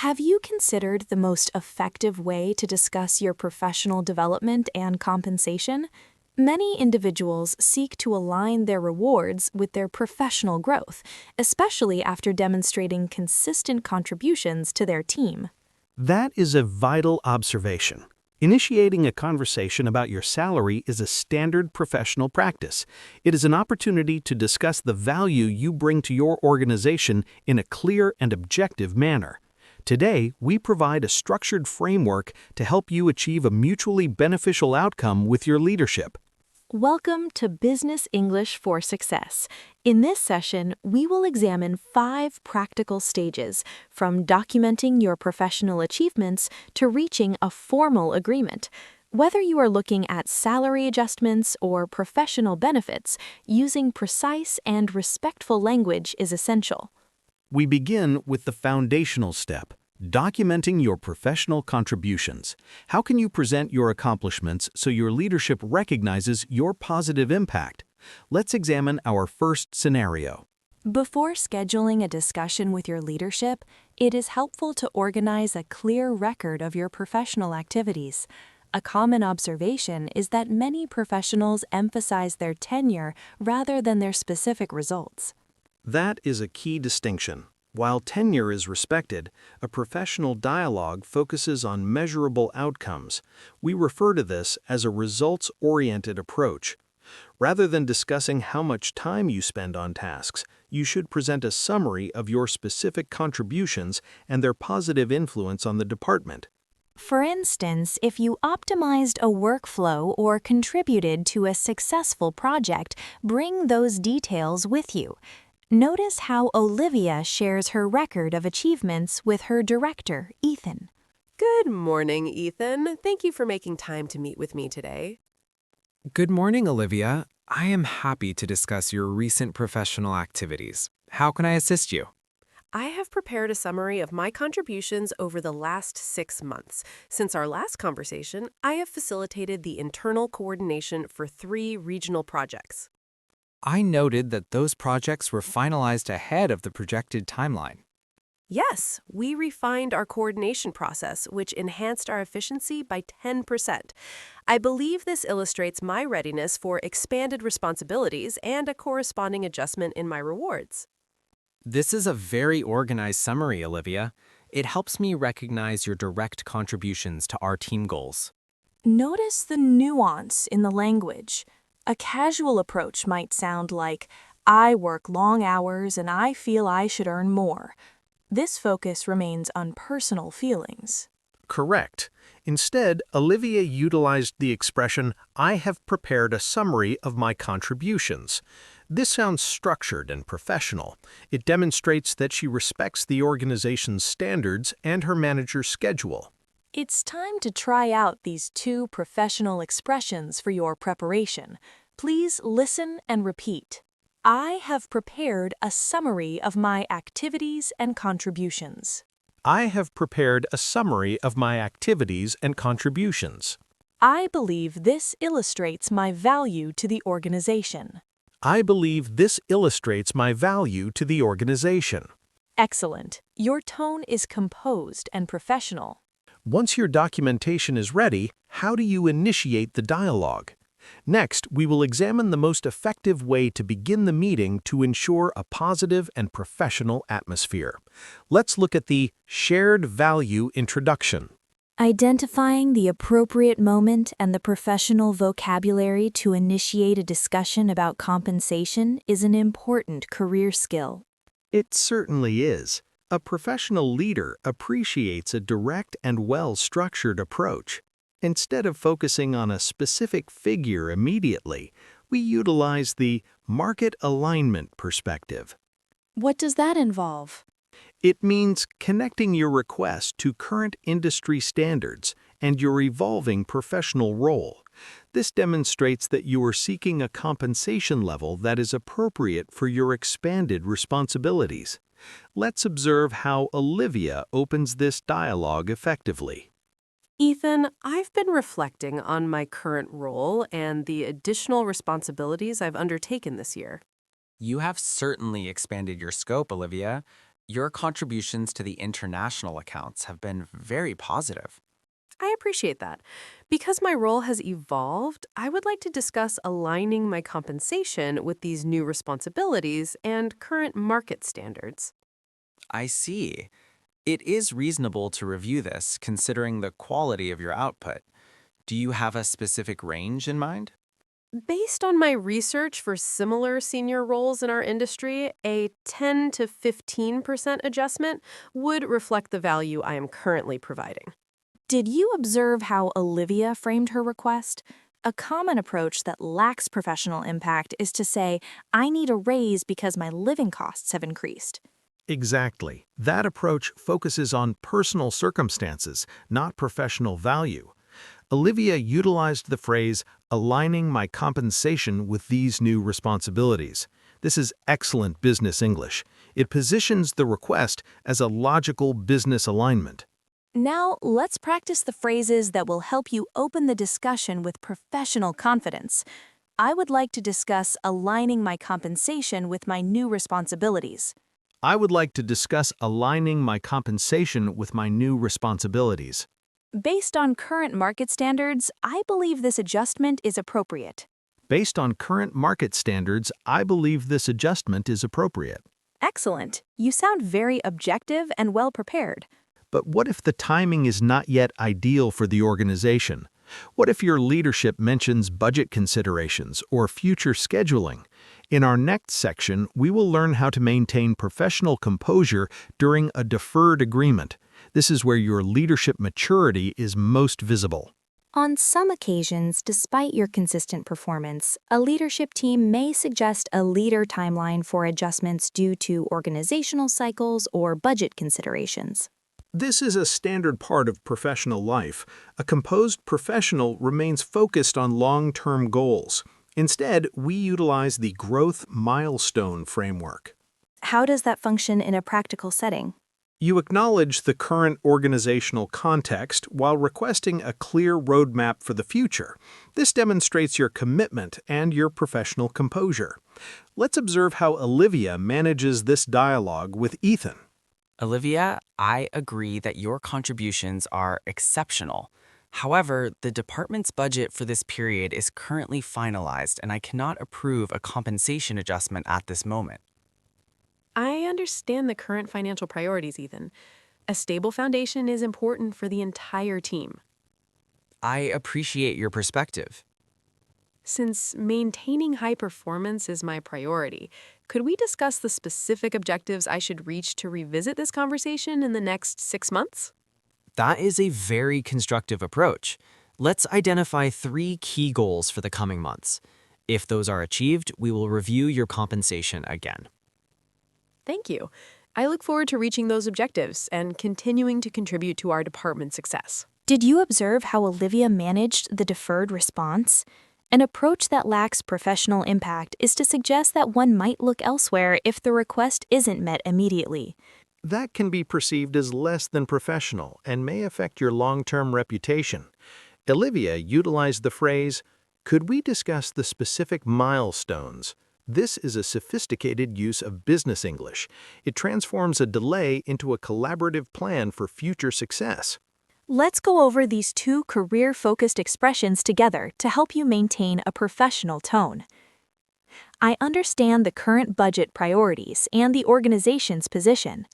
Have you considered the most effective way to discuss your professional development and compensation? Many individuals seek to align their rewards with their professional growth, especially after demonstrating consistent contributions to their team. That is a vital observation. Initiating a conversation about your salary is a standard professional practice. It is an opportunity to discuss the value you bring to your organization in a clear and objective manner. Today, we provide a structured framework to help you achieve a mutually beneficial outcome with your leadership. Welcome to Business English for Success. In this session, we will examine 5 practical stages, from documenting your professional achievements to reaching a formal agreement. Whether you are looking at salary adjustments or professional benefits, using precise and respectful language is essential. We begin with the foundational step, documenting your professional contributions. How can you present your accomplishments so your leadership recognizes your positive impact? Let's examine our first scenario. Before scheduling a discussion with your leadership, it is helpful to organize a clear record of your professional activities. A common observation is that many professionals emphasize their tenure rather than their specific results. That is a key distinction. While tenure is respected, a professional dialogue focuses on measurable outcomes. We refer to this as a results-oriented approach. Rather than discussing how much time you spend on tasks, you should present a summary of your specific contributions and their positive influence on the department. For instance, if you optimized a workflow or contributed to a successful project, bring those details with you. Notice how Olivia shares her record of achievements with her director, Ethan. Good morning, Ethan. Thank you for making time to meet with me today. Good morning, Olivia. I am happy to discuss your recent professional activities. How can I assist you? I have prepared a summary of my contributions over the last 6 months. Since our last conversation, I have facilitated the internal coordination for 3 regional projects. I noted that those projects were finalized ahead of the projected timeline. Yes, we refined our coordination process, which enhanced our efficiency by 10%. I believe this illustrates my readiness for expanded responsibilities and a corresponding adjustment in my rewards. This is a very organized summary, Olivia. It helps me recognize your direct contributions to our team goals. Notice the nuance in the language. A casual approach might sound like, "I work long hours and I feel I should earn more." This focus remains on personal feelings. Correct. Instead, Olivia utilized the expression, "I have prepared a summary of my contributions." This sounds structured and professional. It demonstrates that she respects the organization's standards and her manager's schedule. It's time to try out these 2 professional expressions for your preparation. Please listen and repeat. I have prepared a summary of my activities and contributions. I have prepared a summary of my activities and contributions. I believe this illustrates my value to the organization. I believe this illustrates my value to the organization. Excellent. Your tone is composed and professional. Once your documentation is ready, how do you initiate the dialogue? Next, we will examine the most effective way to begin the meeting to ensure a positive and professional atmosphere. Let's look at the shared value introduction. Identifying the appropriate moment and the professional vocabulary to initiate a discussion about compensation is an important career skill. It certainly is. A professional leader appreciates a direct and well-structured approach. Instead of focusing on a specific figure immediately, we utilize the market alignment perspective. What does that involve? It means connecting your request to current industry standards and your evolving professional role. This demonstrates that you are seeking a compensation level that is appropriate for your expanded responsibilities. Let's observe how Olivia opens this dialogue effectively. Ethan, I've been reflecting on my current role and the additional responsibilities I've undertaken this year. You have certainly expanded your scope, Olivia. Your contributions to the international accounts have been very positive. I appreciate that. Because my role has evolved, I would like to discuss aligning my compensation with these new responsibilities and current market standards. I see. It is reasonable to review this considering the quality of your output. Do you have a specific range in mind? Based on my research for similar senior roles in our industry, a 10 to 15% adjustment would reflect the value I am currently providing. Did you observe how Olivia framed her request? A common approach that lacks professional impact is to say, I need a raise because my living costs have increased. Exactly. That approach focuses on personal circumstances, not professional value. Olivia utilized the phrase, aligning my compensation with these new responsibilities. This is excellent business English. It positions the request as a logical business alignment. Now, let's practice the phrases that will help you open the discussion with professional confidence. I would like to discuss aligning my compensation with my new responsibilities. I would like to discuss aligning my compensation with my new responsibilities. Based on current market standards, I believe this adjustment is appropriate. Based on current market standards, I believe this adjustment is appropriate. Excellent. You sound very objective and well prepared. But what if the timing is not yet ideal for the organization? What if your leadership mentions budget considerations or future scheduling? In our next section, we will learn how to maintain professional composure during a deferred agreement. This is where your leadership maturity is most visible. On some occasions, despite your consistent performance, a leadership team may suggest a later timeline for adjustments due to organizational cycles or budget considerations. This is a standard part of professional life. A composed professional remains focused on long-term goals. Instead, we utilize the growth milestone framework. How does that function in a practical setting? You acknowledge the current organizational context while requesting a clear roadmap for the future. This demonstrates your commitment and your professional composure. Let's observe how Olivia manages this dialogue with Ethan. Olivia, I agree that your contributions are exceptional. However, the department's budget for this period is currently finalized, and I cannot approve a compensation adjustment at this moment. I understand the current financial priorities, Ethan. A stable foundation is important for the entire team. I appreciate your perspective. Since maintaining high performance is my priority, could we discuss the specific objectives I should reach to revisit this conversation in the next 6 months? That is a very constructive approach. Let's identify 3 key goals for the coming months. If those are achieved, we will review your compensation again. Thank you. I look forward to reaching those objectives and continuing to contribute to our department's success. Did you observe how Olivia managed the deferred response? An approach that lacks professional impact is to suggest that one might look elsewhere if the request isn't met immediately. That can be perceived as less than professional and may affect your long-term reputation. Olivia utilized the phrase, "Could we discuss the specific milestones?" This is a sophisticated use of business English. It transforms a delay into a collaborative plan for future success. Let's go over these 2 career-focused expressions together to help you maintain a professional tone. I understand the current budget priorities and the organization's position.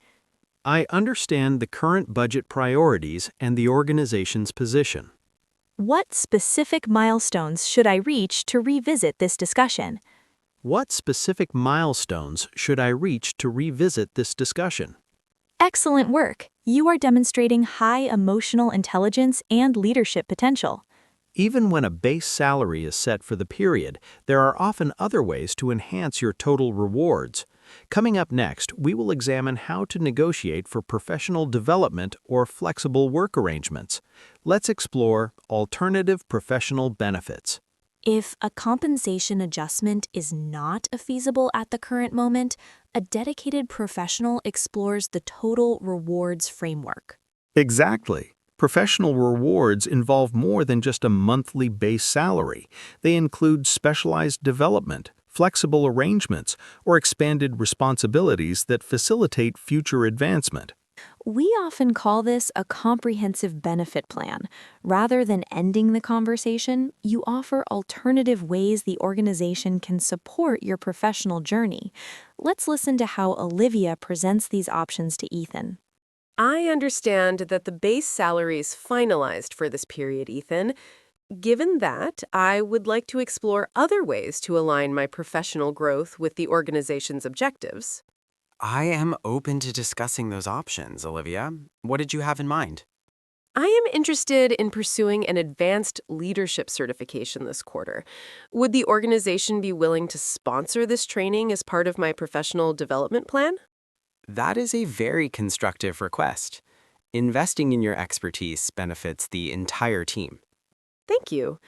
I understand the current budget priorities and the organization's position. What specific milestones should I reach to revisit this discussion? What specific milestones should I reach to revisit this discussion? Excellent work! You are demonstrating high emotional intelligence and leadership potential. Even when a base salary is set for the period, there are often other ways to enhance your total rewards. Coming up next, we will examine how to negotiate for professional development or flexible work arrangements. Let's explore alternative professional benefits. If a compensation adjustment is not feasible at the current moment, a dedicated professional explores the total rewards framework. Exactly. Professional rewards involve more than just a monthly base salary. They include specialized development, flexible arrangements, or expanded responsibilities that facilitate future advancement. We often call this a comprehensive benefit plan. Rather than ending the conversation, you offer alternative ways the organization can support your professional journey. Let's listen to how Olivia presents these options to Ethan. I understand that the base salary is finalized for this period, Ethan. Given that, I would like to explore other ways to align my professional growth with the organization's objectives. I am open to discussing those options, Olivia. What did you have in mind? I am interested in pursuing an advanced leadership certification this quarter. Would the organization be willing to sponsor this training as part of my professional development plan? That is a very constructive request. Investing in your expertise benefits the entire team. Thank you.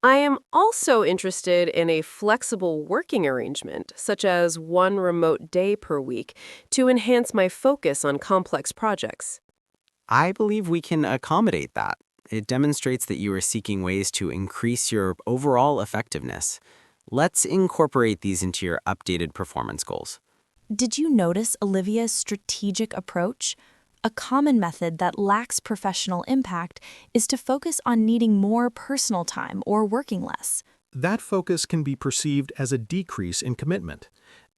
I am also interested in a flexible working arrangement, such as one remote day per week, to enhance my focus on complex projects. I believe we can accommodate that. It demonstrates that you are seeking ways to increase your overall effectiveness. Let's incorporate these into your updated performance goals. Did you notice Olivia's strategic approach? A common method that lacks professional impact is to focus on needing more personal time or working less. That focus can be perceived as a decrease in commitment.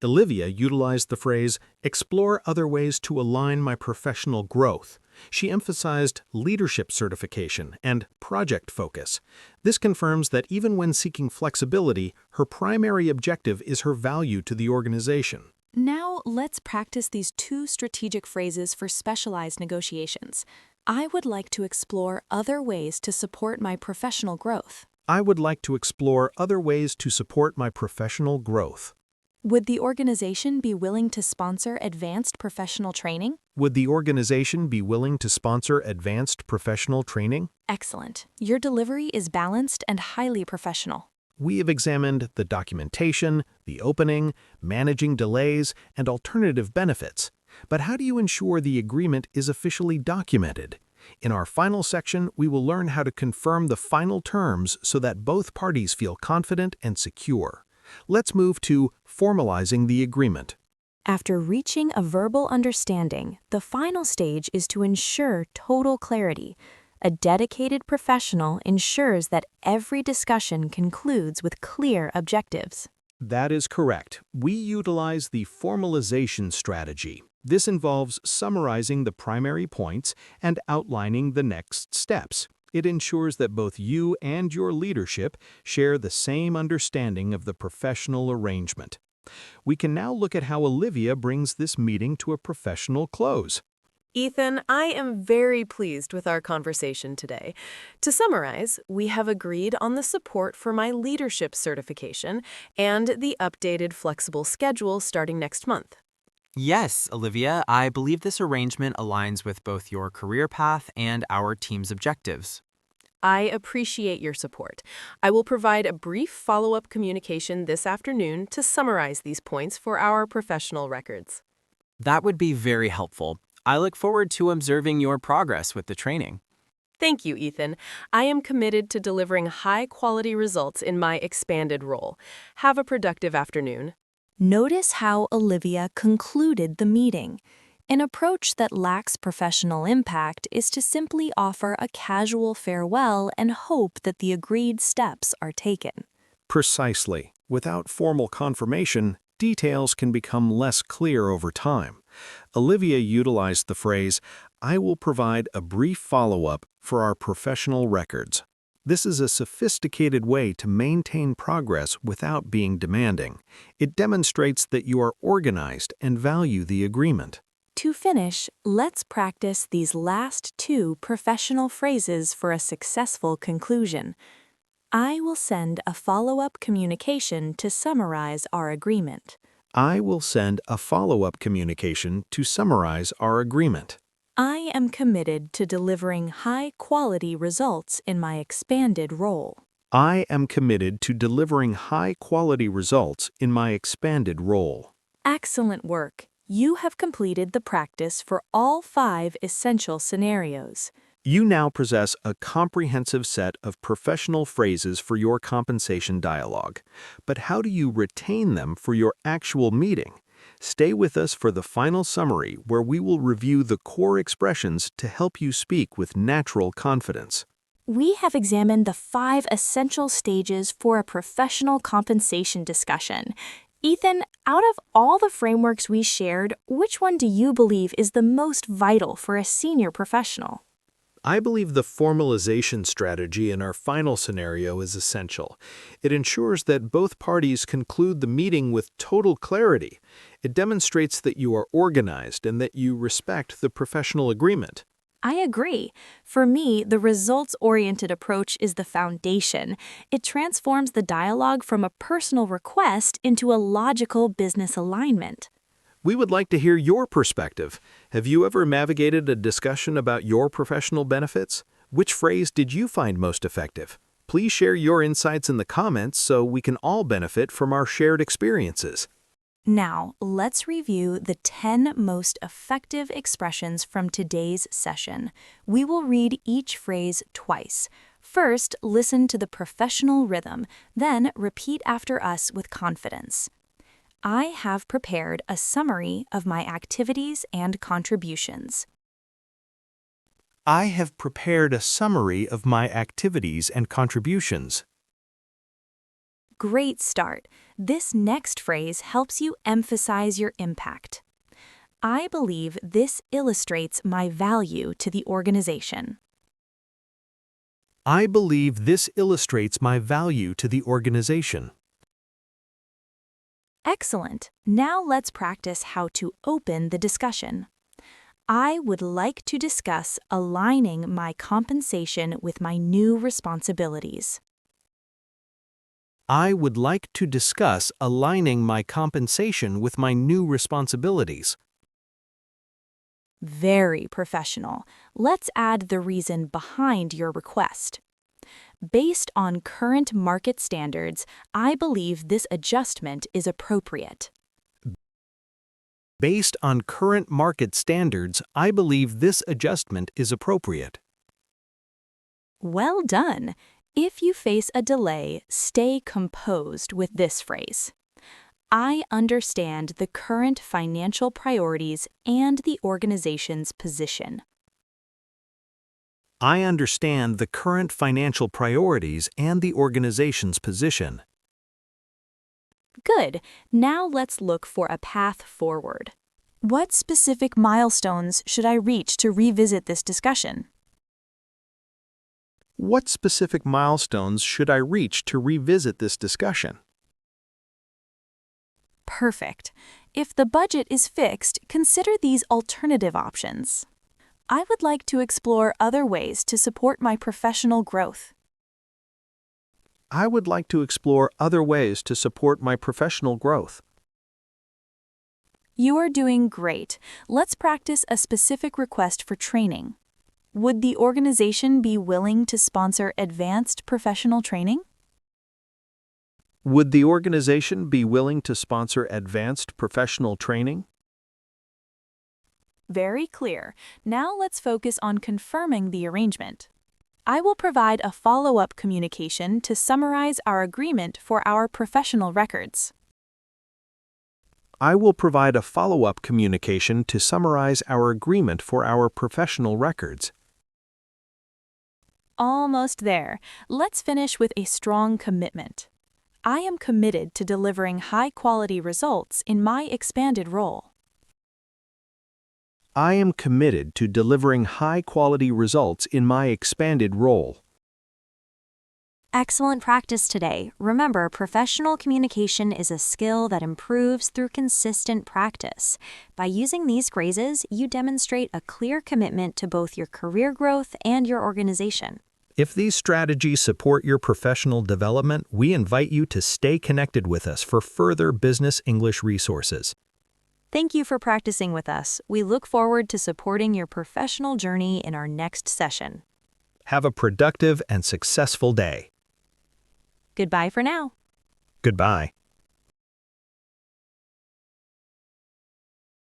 Olivia utilized the phrase, explore other ways to align my professional growth. She emphasized leadership certification and project focus. This confirms that even when seeking flexibility, her primary objective is her value to the organization. Now, let's practice these two strategic phrases for specialized negotiations. I would like to explore other ways to support my professional growth. I would like to explore other ways to support my professional growth. Would the organization be willing to sponsor advanced professional training? Would the organization be willing to sponsor advanced professional training? Excellent. Your delivery is balanced and highly professional. We have examined the documentation, the opening, managing delays, and alternative benefits. But how do you ensure the agreement is officially documented? In our final section, we will learn how to confirm the final terms so that both parties feel confident and secure. Let's move to formalizing the agreement. After reaching a verbal understanding, the final stage is to ensure total clarity. A dedicated professional ensures that every discussion concludes with clear objectives. That is correct. We utilize the formalization strategy. This involves summarizing the primary points and outlining the next steps. It ensures that both you and your leadership share the same understanding of the professional arrangement. We can now look at how Olivia brings this meeting to a professional close. Ethan, I am very pleased with our conversation today. To summarize, we have agreed on the support for my leadership certification and the updated flexible schedule starting next month. Yes, Olivia, I believe this arrangement aligns with both your career path and our team's objectives. I appreciate your support. I will provide a brief follow-up communication this afternoon to summarize these points for our professional records. That would be very helpful. I look forward to observing your progress with the training. Thank you, Ethan. I am committed to delivering high-quality results in my expanded role. Have a productive afternoon. Notice how Olivia concluded the meeting. An approach that lacks professional impact is to simply offer a casual farewell and hope that the agreed steps are taken. Precisely. Without formal confirmation, details can become less clear over time. Olivia utilized the phrase, I will provide a brief follow-up for our professional records. This is a sophisticated way to maintain progress without being demanding. It demonstrates that you are organized and value the agreement. To finish, let's practice these last two professional phrases for a successful conclusion. I will send a follow-up communication to summarize our agreement. I will send a follow-up communication to summarize our agreement. I am committed to delivering high-quality results in my expanded role. I am committed to delivering high-quality results in my expanded role. Excellent work. You have completed the practice for all 5 essential scenarios. You now possess a comprehensive set of professional phrases for your compensation dialogue. But how do you retain them for your actual meeting? Stay with us for the final summary, where we will review the core expressions to help you speak with natural confidence. We have examined the 5 essential stages for a professional compensation discussion. Ethan, out of all the frameworks we shared, which one do you believe is the most vital for a senior professional? I believe the formalization strategy in our final scenario is essential. It ensures that both parties conclude the meeting with total clarity. It demonstrates that you are organized and that you respect the professional agreement. I agree. For me, the results-oriented approach is the foundation. It transforms the dialogue from a personal request into a logical business alignment. We would like to hear your perspective. Have you ever navigated a discussion about your professional benefits? Which phrase did you find most effective? Please share your insights in the comments so we can all benefit from our shared experiences. Now, let's review the 10 most effective expressions from today's session. We will read each phrase twice. First, listen to the professional rhythm, then repeat after us with confidence. I have prepared a summary of my activities and contributions. I have prepared a summary of my activities and contributions. Great start. This next phrase helps you emphasize your impact. I believe this illustrates my value to the organization. I believe this illustrates my value to the organization. Excellent. Now let's practice how to open the discussion. I would like to discuss aligning my compensation with my new responsibilities. I would like to discuss aligning my compensation with my new responsibilities. Very professional. Let's add the reason behind your request. Based on current market standards, I believe this adjustment is appropriate. Based on current market standards, I believe this adjustment is appropriate. Well done. If you face a delay, stay composed with this phrase. I understand the current financial priorities and the organization's position. I understand the current financial priorities and the organization's position. Good. Now let's look for a path forward. What specific milestones should I reach to revisit this discussion? What specific milestones should I reach to revisit this discussion? Perfect. If the budget is fixed, consider these alternative options. I would like to explore other ways to support my professional growth. I would like to explore other ways to support my professional growth. You are doing great. Let's practice a specific request for training. Would the organization be willing to sponsor advanced professional training? Would the organization be willing to sponsor advanced professional training? Very clear. Now let's focus on confirming the arrangement. I will provide a follow-up communication to summarize our agreement for our professional records. I will provide a follow-up communication to summarize our agreement for our professional records. Almost there. Let's finish with a strong commitment. I am committed to delivering high-quality results in my expanded role. I am committed to delivering high-quality results in my expanded role. Excellent practice today. Remember, professional communication is a skill that improves through consistent practice. By using these phrases, you demonstrate a clear commitment to both your career growth and your organization. If these strategies support your professional development, we invite you to stay connected with us for further business English resources. Thank you for practicing with us. We look forward to supporting your professional journey in our next session. Have a productive and successful day. Goodbye for now. Goodbye.